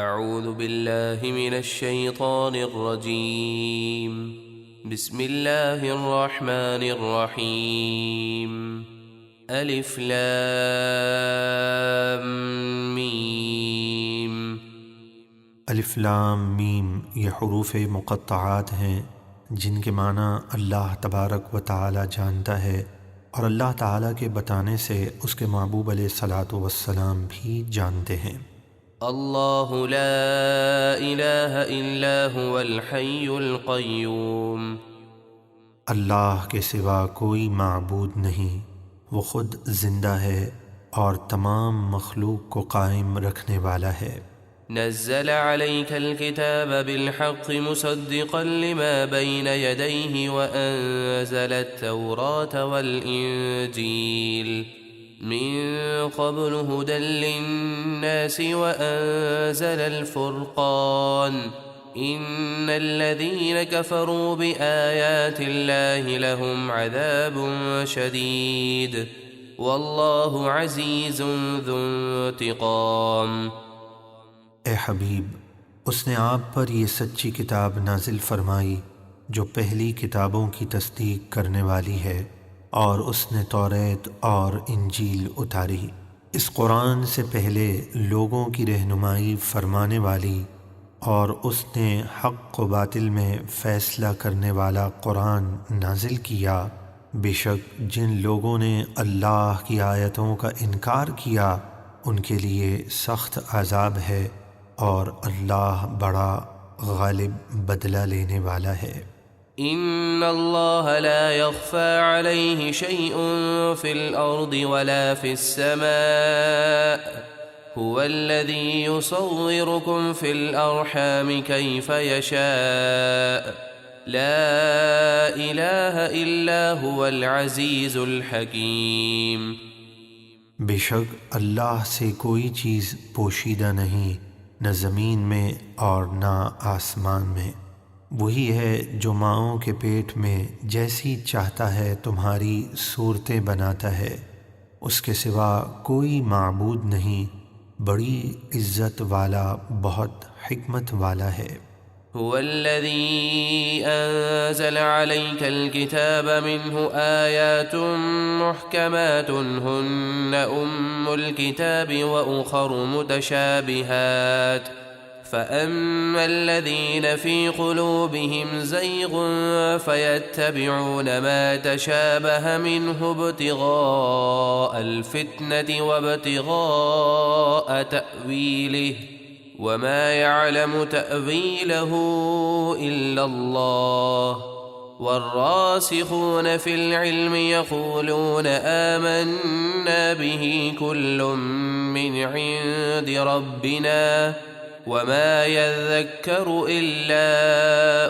اعوذ باللہ من الشیطان الرجیم بسم اللہ الرحمن الرحیم الف لام میم۔ الف لام میم یہ حروف مقطعات ہیں جن کے معنی اللہ تبارک و تعالی جانتا ہے، اور اللہ تعالیٰ کے بتانے سے اس کے محبوب علیہ الصلاۃ والسلام بھی جانتے ہیں۔ اللہ لا الہ الا هو الحی القیوم، اللہ کے سوا کوئی معبود نہیں، وہ خود زندہ ہے اور تمام مخلوق کو قائم رکھنے والا ہے۔ نزل عليك الكتاب بالحق مصدقا لما بين يديه وأنزل التوراة والإنجيل من قبل هدى للناس وأنزل الفرقان إن الذين كفروا بآيات الله لهم عذاب شديد والله عزيز ذو انتقام۔ اے حبیب، اس نے آپ پر یہ سچی کتاب نازل فرمائی جو پہلی کتابوں کی تصدیق کرنے والی ہے، اور اس نے توریت اور انجیل اتاری، اس قرآن سے پہلے لوگوں کی رہنمائی فرمانے والی، اور اس نے حق و باطل میں فیصلہ کرنے والا قرآن نازل کیا۔ بے شک جن لوگوں نے اللہ کی آیتوں کا انکار کیا ان کے لیے سخت عذاب ہے، اور اللہ بڑا غالب بدلہ لینے والا ہے۔ ان اللہ لا يخفى عليه شيء في الارض ولا في السماء هو الذي يصوركم في الارحام كيف يشاء لا اله الا هو العزيز الحكيم۔ بے شک اللہ سے کوئی چیز پوشیدہ نہیں، نہ زمین میں اور نہ آسمان میں، وہی ہے جو ماؤں کے پیٹ میں جیسی چاہتا ہے تمہاری صورتیں بناتا ہے، اس کے سوا کوئی معبود نہیں، بڑی عزت والا، بہت حکمت والا ہے۔ هو الذي أنزل عليك الكتاب منه آيات محكمات هن أم الكتاب وأخر متشابهات فأما الذين في قلوبهم زيغ فيتبعون ما تشابه منه ابتغاء الفتنة وابتغاء تأويله وما يعلم تأويله إلا الله والراسخون في العلم يقولون آمنا به كل من عند ربنا وما يذكر إلا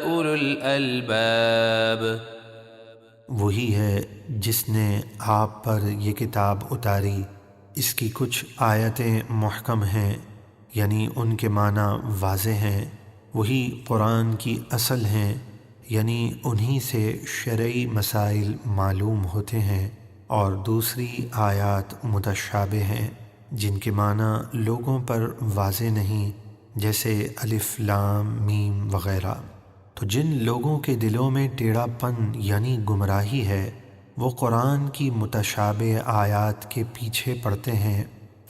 أولو الألباب۔ وہی ہے جس نے آپ پر یہ کتاب اتاری، اس کی کچھ آیتیں محکم ہیں، یعنی ان کے معنی واضح ہیں، وہی قرآن کی اصل ہیں، یعنی انہی سے شرعی مسائل معلوم ہوتے ہیں، اور دوسری آیات متشابہ ہیں جن کے معنی لوگوں پر واضح نہیں، جیسے الف لام میم وغیرہ۔ تو جن لوگوں کے دلوں میں ٹیڑھا پن یعنی گمراہی ہے، وہ قرآن کی متشابہ آیات کے پیچھے پڑتے ہیں،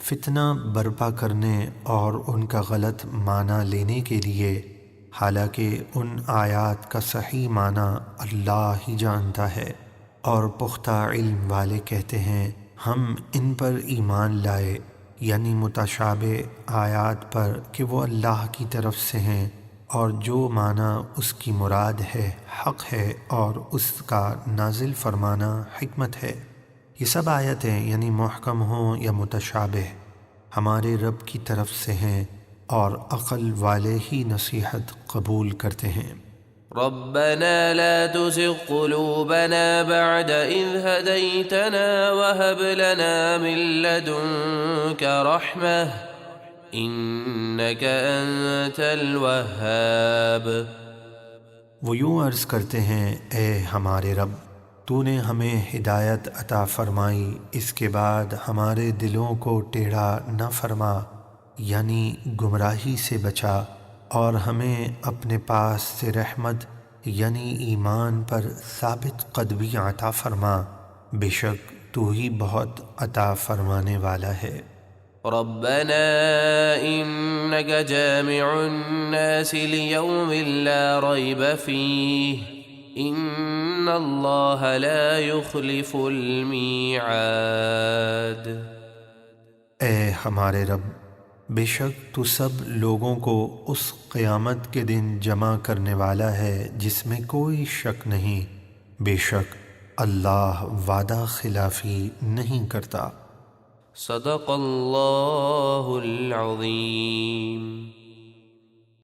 فتنہ برپا کرنے اور ان کا غلط معنی لینے کے لیے، حالانکہ ان آیات کا صحیح معنی اللہ ہی جانتا ہے، اور پختہ علم والے کہتے ہیں ہم ان پر ایمان لائے، یعنی متشابہ آیات پر کہ وہ اللہ کی طرف سے ہیں، اور جو معنی اس کی مراد ہے حق ہے، اور اس کا نازل فرمانا حکمت ہے۔ یہ سب آیتیں یعنی محکم ہوں یا متشابہ ہمارے رب کی طرف سے ہیں، اور عقل والے ہی نصیحت قبول کرتے ہیں۔ ربنا لا تزغ قلوبنا بعد إذ هديتنا وهب لنا من لدنك رحمة إنك أنت الوهاب۔ وہ یوں عرض کرتے ہیں، اے ہمارے رب، تو نے ہمیں ہدایت عطا فرمائی، اس کے بعد ہمارے دلوں کو ٹیڑھا نہ فرما، یعنی گمراہی سے بچا، اور ہمیں اپنے پاس سے رحمت یعنی ایمان پر ثابت قدمی عطا فرما، بے شک تو ہی بہت عطا فرمانے والا ہے۔ ربنا إنك جامع الناس ليوم لا ريب فيه إن الله لا يخلف الميعاد۔ اے ہمارے رب، بے شک تو سب لوگوں کو اس قیامت کے دن جمع کرنے والا ہے جس میں کوئی شک نہیں، بے شک اللہ وعدہ خلافی نہیں کرتا۔ صدق اللہ العظیم۔